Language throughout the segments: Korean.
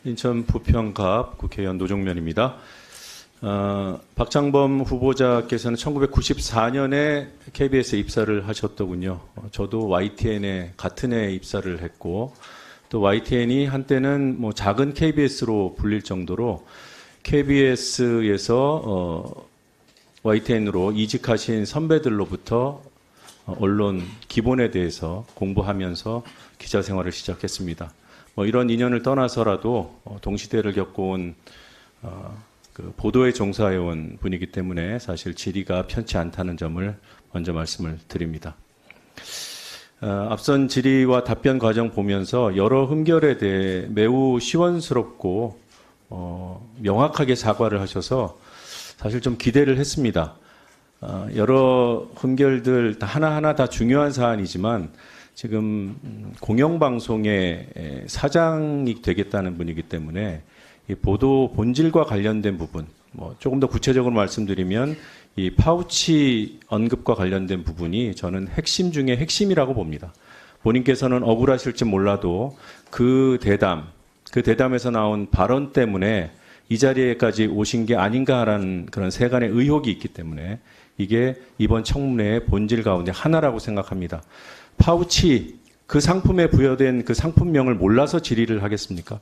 인천 부평갑 국회의원 노종면입니다. 박장범 후보자께서는 1994년에 KBS에 입사를 하셨더군요. 저도 YTN에 같은 해에 입사를 했고, 또 YTN이 한때는 뭐 작은 KBS로 불릴 정도로 KBS에서 YTN으로 이직하신 선배들로부터 언론 기본에 대해서 공부하면서 기자 생활을 시작했습니다. 뭐 이런 인연을 떠나서라도 동시대를 겪어온 그 보도에 종사해온 분이기 때문에 사실 질의가 편치 않다는 점을 먼저 말씀을 드립니다. 앞선 질의와 답변 과정 보면서 여러 흠결에 대해 매우 시원스럽고 명확하게 사과를 하셔서 사실 좀 기대를 했습니다. 여러 흠결들 하나하나 다 중요한 사안이지만 지금 공영방송의 사장이 되겠다는 분이기 때문에 이 보도 본질과 관련된 부분, 뭐 조금 더 구체적으로 말씀드리면 이 파우치 언급과 관련된 부분이 저는 핵심 중에 핵심이라고 봅니다. 본인께서는 억울하실지 몰라도 그 대담에서 나온 발언 때문에 이 자리에까지 오신 게 아닌가라는 그런 세간의 의혹이 있기 때문에 이게 이번 청문회의 본질 가운데 하나라고 생각합니다. 파우치, 그 상품에 부여된 그 상품명을 몰라서 질의를 하겠습니까?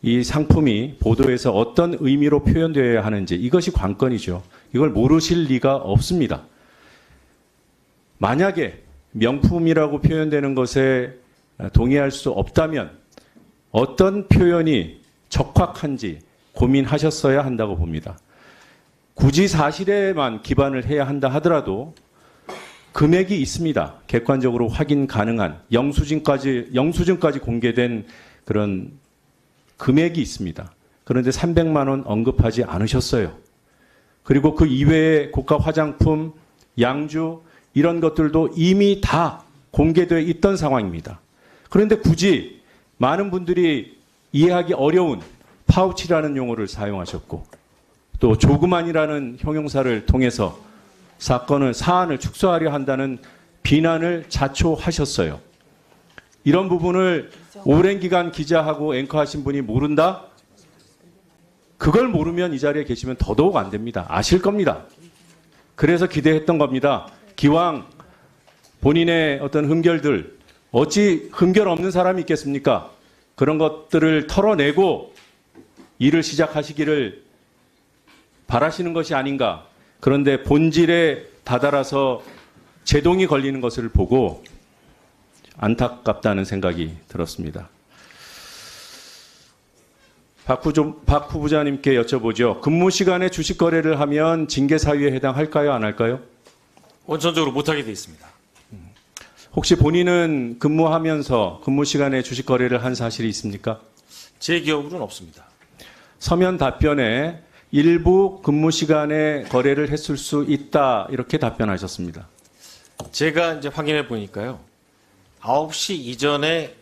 이 상품이 보도에서 어떤 의미로 표현되어야 하는지 이것이 관건이죠. 이걸 모르실 리가 없습니다. 만약에 명품이라고 표현되는 것에 동의할 수 없다면 어떤 표현이 적확한지 고민하셨어야 한다고 봅니다. 굳이 사실에만 기반을 해야 한다 하더라도 금액이 있습니다. 객관적으로 확인 가능한 영수증까지 공개된 그런 금액이 있습니다. 그런데 300만 원 언급하지 않으셨어요. 그리고 그 이외의 고가 화장품, 양주 이런 것들도 이미 다 공개되어 있던 상황입니다. 그런데 굳이 많은 분들이 이해하기 어려운 파우치라는 용어를 사용하셨고 또 조그만이라는 형용사를 통해서 사안을 축소하려 한다는 비난을 자초하셨어요. 이런 부분을 오랜 기간 기자하고 앵커하신 분이 모른다? 그걸 모르면 이 자리에 계시면 더더욱 안 됩니다. 아실 겁니다. 그래서 기대했던 겁니다. 기왕 본인의 어떤 흠결들, 어찌 흠결 없는 사람이 있겠습니까? 그런 것들을 털어내고 일을 시작하시기를 바라시는 것이 아닌가. 그런데 본질에 다다라서 제동이 걸리는 것을 보고 안타깝다는 생각이 들었습니다. 박 후보자님께 여쭤보죠. 근무 시간에 주식 거래를 하면 징계 사유에 해당할까요? 안 할까요? 원천적으로 못하게 돼 있습니다. 혹시 본인은 근무하면서 근무 시간에 주식 거래를 한 사실이 있습니까? 제 기억으로는 없습니다. 서면 답변에 일부 근무 시간에 거래를 했을 수 있다 이렇게 답변하셨습니다. 제가 이제 확인해 보니까요. 9시 이전에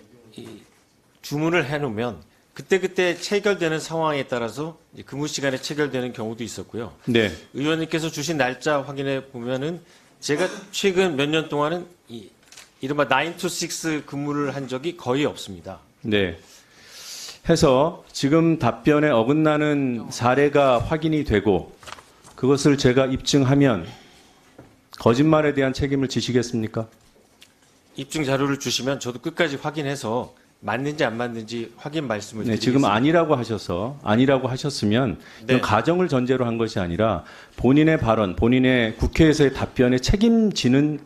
주문을 해놓으면 그때 체결되는 상황에 따라서 근무 시간에 체결되는 경우도 있었고요. 네. 의원님께서 주신 날짜 확인해 보면은 제가 최근 몇 년 동안은 이른바 9 to 6 근무를 한 적이 거의 없습니다. 네. 해서 지금 답변에 어긋나는 사례가 확인이 되고 그것을 제가 입증하면 거짓말에 대한 책임을 지시겠습니까? 입증 자료를 주시면 저도 끝까지 확인해서 맞는지 안 맞는지 확인 말씀을 네, 드리겠습니다. 지금 아니라고 하셨으면 네. 가정을 전제로 한 것이 아니라 본인의 발언, 본인의 국회에서의 답변에 책임지는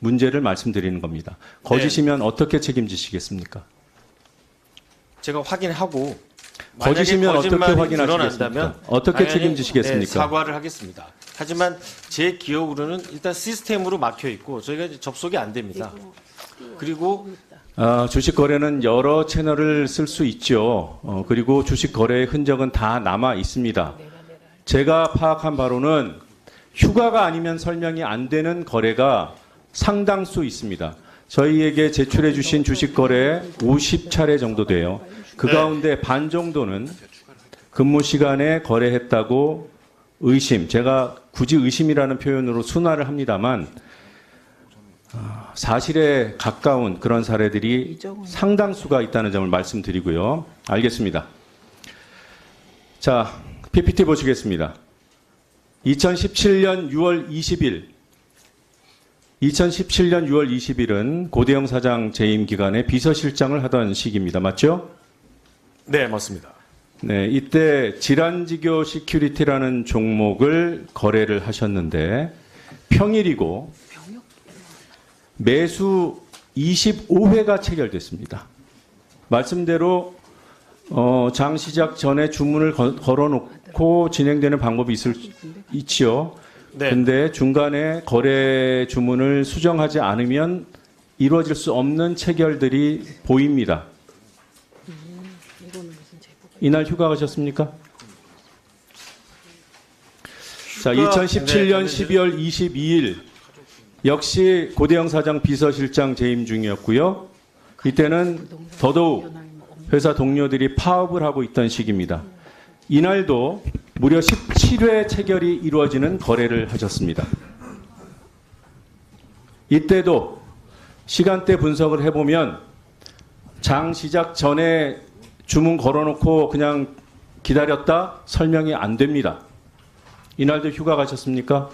문제를 말씀드리는 겁니다. 거짓이면 어떻게 책임지시겠습니까? 제가 확인하고 거짓이면 어떻게 거짓말이 확인하시겠습니까? 드러난다면 어떻게 당연히, 책임지시겠습니까? 네, 사과를 하겠습니다. 하지만 제 기억으로는 일단 시스템으로 막혀 있고 저희가 이제 접속이 안 됩니다. 그리고 주식 거래는 여러 채널을 쓸 수 있죠. 그리고 주식 거래의 흔적은 다 남아 있습니다. 제가 파악한 바로는 휴가가 아니면 설명이 안 되는 거래가 상당수 있습니다. 저희에게 제출해 주신 주식 거래 50차례 정도 돼요. 그 가운데 반 정도는 근무 시간에 거래했다고 제가 굳이 의심이라는 표현으로 순화를 합니다만 사실에 가까운 그런 사례들이 상당수가 있다는 점을 말씀드리고요. 알겠습니다. 자, PPT 보시겠습니다. 2017년 6월 20일, 2017년 6월 20일은 고대영 사장 재임 기간에 비서실장을 하던 시기입니다. 맞죠? 네, 맞습니다. 네, 이때 질환지교 시큐리티라는 종목을 거래를 하셨는데 평일이고 매수 25회가 체결됐습니다. 말씀대로 장 시작 전에 주문을 걸어놓고 진행되는 방법이 있지요. 네. 근데 중간에 거래 주문을 수정하지 않으면 이루어질 수 없는 체결들이 보입니다. 이날 휴가 가셨습니까? 자, 2017년 12월 22일 역시 고대영 사장 비서실장 재임 중이었고요. 이때는 더더욱 회사 동료들이 파업을 하고 있던 시기입니다. 이날도 무려 17회 체결이 이루어지는 거래를 하셨습니다. 이때도 시간대 분석을 해보면 장 시작 전에 주문 걸어놓고 그냥 기다렸다 설명이 안 됩니다. 이날도 휴가 가셨습니까?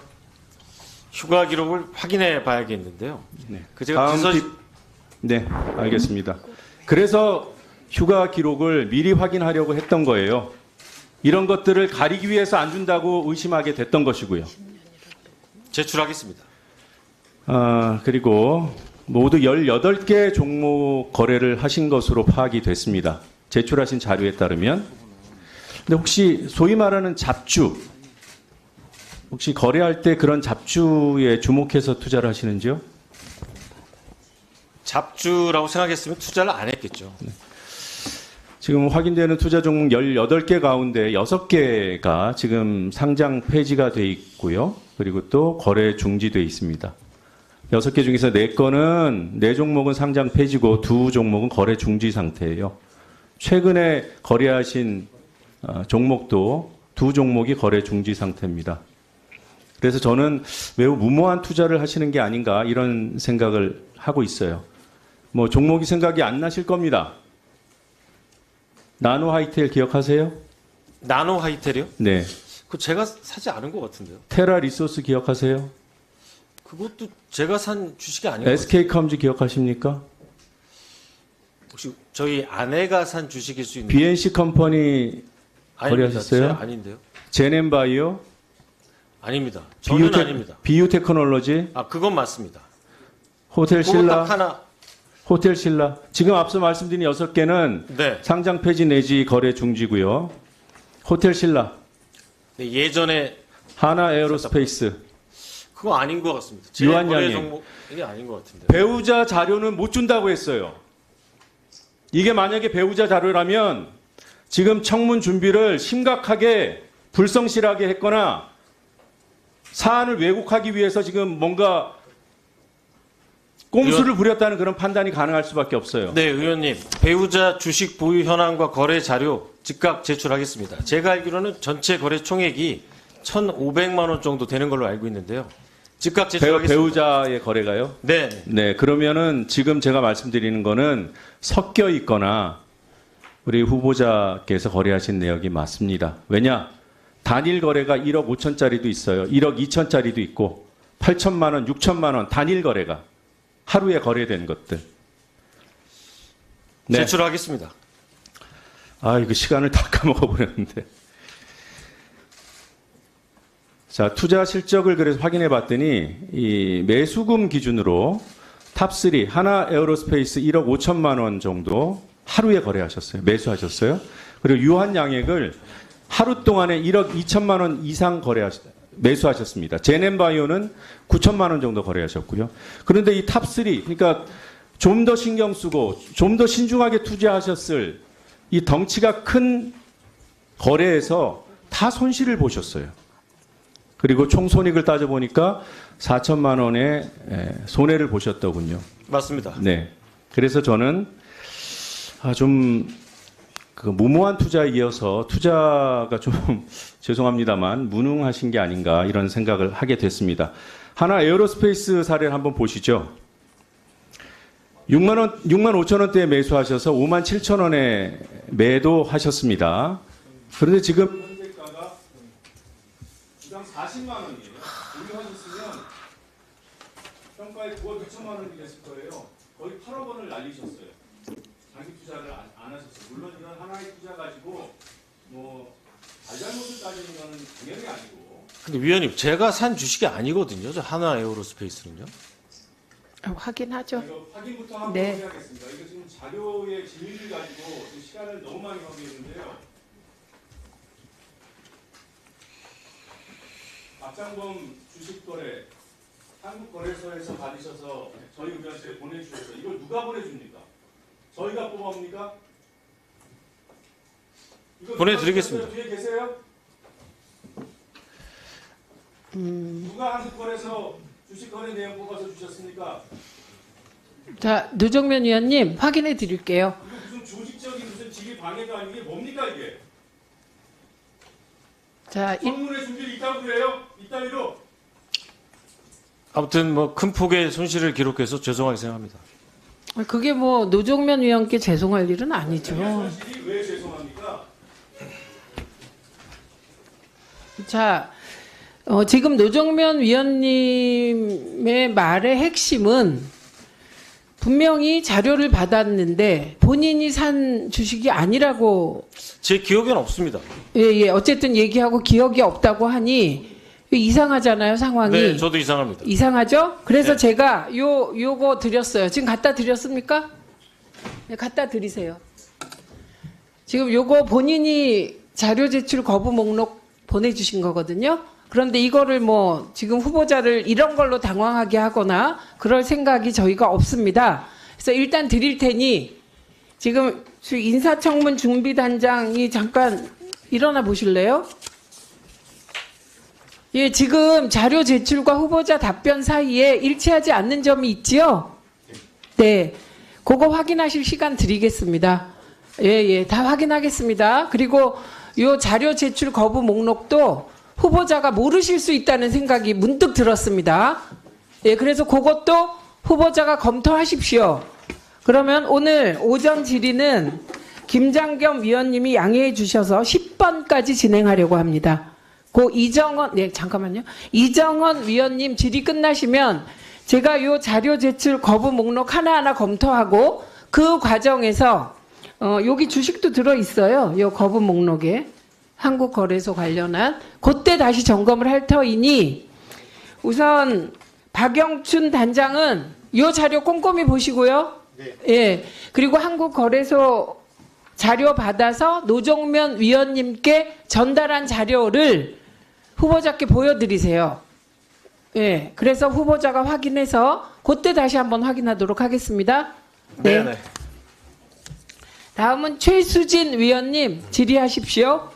휴가 기록을 확인해 봐야겠는데요. 네. 그 제가 다음 네, 알겠습니다. 그래서 휴가 기록을 미리 확인하려고 했던 거예요. 이런 것들을 가리기 위해서 안 준다고 의심하게 됐던 것이고요. 제출하겠습니다. 그리고 모두 18개 종목 거래를 하신 것으로 파악이 됐습니다. 제출하신 자료에 따르면. 근데 혹시 소위 말하는 잡주, 혹시 거래할 때 그런 잡주에 주목해서 투자를 하시는지요? 잡주라고 생각했으면 투자를 안 했겠죠. 지금 확인되는 투자 종목 18개 가운데 6개가 지금 상장 폐지가 돼 있고요. 그리고 또 거래 중지돼 있습니다. 6개 중에서 4건은 4종목은 상장 폐지고 2종목은 거래 중지 상태예요. 최근에 거래하신 종목도 2종목이 거래 중지 상태입니다. 그래서 저는 매우 무모한 투자를 하시는 게 아닌가 이런 생각을 하고 있어요. 뭐 종목이 생각이 안 나실 겁니다. 나노 하이텔 기억하세요? 나노 하이텔이요? 네. 그 제가 사지 않은 것 같은데요. 테라 리소스 기억하세요? 그것도 제가 산 주식이 아닌 것 같아요. SK컴즈 기억하십니까? 혹시 저희 아내가 산 주식일 수 있는? BNC 컴퍼니 거래하셨어요? 제가 아닌데요. 제넨바이오? 아닙니다. 저는 아닙니다. 비유테크놀로지? 그건 맞습니다. 호텔 그거 딱 신라? 하나. 호텔 신라? 지금 앞서 말씀드린 6개는 네. 상장 폐지 내지 거래 중지고요. 호텔 신라, 네, 예전에 하나 에어로스페이스, 그거 아닌 것 같습니다. 제 유한양행. 거래 종목이 아닌 것 같은데. 배우자 자료는 못 준다고 했어요. 이게 만약에 배우자 자료라면 지금 청문 준비를 심각하게 불성실하게 했거나 사안을 왜곡하기 위해서 지금 뭔가 꼼수를 부렸다는 그런 판단이 가능할 수밖에 없어요. 네, 의원님. 배우자 주식 보유 현황과 거래 자료 즉각 제출하겠습니다. 제가 알기로는 전체 거래 총액이 1,500만 원 정도 되는 걸로 알고 있는데요. 즉각 제출하겠습니다. 배우자의 거래가요? 네. 네, 그러면은 지금 제가 말씀드리는 거는 섞여 있거나 우리 후보자께서 거래하신 내역이 맞습니다. 왜냐? 단일 거래가 1억 5천짜리도 있어요. 1억 2천짜리도 있고 8천만 원, 6천만 원 단일 거래가 하루에 거래된 것들. 네. 제출하겠습니다. 이거 시간을 다 까먹어 버렸는데. 자, 투자 실적을 그래서 확인해 봤더니 이 매수금 기준으로 탑3 하나 에어로스페이스 1억 5천만 원 정도 하루에 거래하셨어요. 매수하셨어요. 그리고 유한 양액을 하루 동안에 1억 2천만 원 이상 매수하셨습니다. 제넨바이오는 9천만 원 정도 거래하셨고요. 그런데 이 탑3, 그러니까 좀 더 신경 쓰고 좀 더 신중하게 투자하셨을 이 덩치가 큰 거래에서 다 손실을 보셨어요. 그리고 총 손익을 따져보니까 4천만 원의 손해를 보셨더군요. 맞습니다. 네. 그래서 저는 그 무모한 투자에 이어서 투자가 좀 죄송합니다만 무능하신 게 아닌가 이런 생각을 하게 됐습니다. 하나 에어로스페이스 사례를 한번 보시죠. 6만 5천 원대에 매수하셔서 5만 7천 원에 매도하셨습니다. 그런데 지금 현재가가 주당 40만 원이에요. 운영하셨으면 평가에 9억 2천만 원이 됐을 거예요. 거의 8억 원을 날리셨어요. 장기 투자를 안 하셨어요. 물론 이런 하나의 투자 가지고 뭐 잘잘못을 따지는 거는 당연히 아니고. 근데 위원님, 제가 산 주식이 아니거든요. 저 하나 에어로스페이스는요. 확인하죠. 이거 확인부터 하고 네. 해야겠습니다. 이거 지금 자료의 진위를 가지고 지금 시간을 너무 많이 허비했는데요. 박장범 주식거래 한국거래소에서 받으셔서 저희 의원실에 보내주셔서 이걸 누가 보내줍니까? 저희가 뽑아옵니까? 이거 보내드리겠습니다. 뒤에 계세요? 누가 한국거래소 주식거래 내용 뽑아서 주셨습니까? 자, 노정면 위원님 확인해 드릴게요. 이거 무슨 조직적인 무슨 직위 방해가 아니고 이게 뭡니까 이게? 자, 선문의 준비를 이따위로 그래요? 이따위로? 아무튼 뭐 큰 폭의 손실을 기록해서 죄송하게 생각합니다. 그게 뭐 노정면 위원께 죄송할 일은 아니죠. 사실이 왜 죄송합니까? 자, 지금 노정면 위원님의 말의 핵심은 분명히 자료를 받았는데 본인이 산 주식이 아니라고 제 기억에는 없습니다. 예, 어쨌든 얘기하고 기억이 없다고 하니 이상하잖아요, 상황이. 네, 저도 이상합니다. 이상하죠? 그래서 네. 제가 요거 드렸어요. 지금 갖다 드렸습니까? 네, 갖다 드리세요. 지금 요거 본인이 자료 제출 거부 목록 보내주신 거거든요. 그런데 이거를 뭐 지금 후보자를 이런 걸로 당황하게 하거나 그럴 생각이 저희가 없습니다. 그래서 일단 드릴 테니 지금 인사청문 준비단장이 잠깐 일어나 보실래요? 예, 지금 자료 제출과 후보자 답변 사이에 일치하지 않는 점이 있지요? 네. 그거 확인하실 시간 드리겠습니다. 예, 다 확인하겠습니다. 그리고 요 자료 제출 거부 목록도 후보자가 모르실 수 있다는 생각이 문득 들었습니다. 예, 그래서 그것도 후보자가 검토하십시오. 그러면 오늘 오전 질의는 김장겸 위원님이 양해해 주셔서 10번까지 진행하려고 합니다. 잠깐만요. 이정원 위원님 질의 끝나시면 제가 요 자료 제출 거부 목록 하나하나 검토하고 그 과정에서 여기 주식도 들어 있어요. 요 거부 목록에 한국거래소 관련한 그때 다시 점검을 할 터이니 우선 박영춘 단장은 요 자료 꼼꼼히 보시고요. 네. 예. 그리고 한국거래소 자료 받아서 노정면 위원님께 전달한 자료를 후보자께 보여드리세요. 예. 그래서 후보자가 확인해서 그때 다시 한번 확인하도록 하겠습니다. 네. 네. 다음은 최수진 위원님 질의하십시오.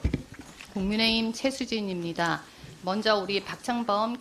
국민의힘 최수진입니다. 먼저 우리 박창범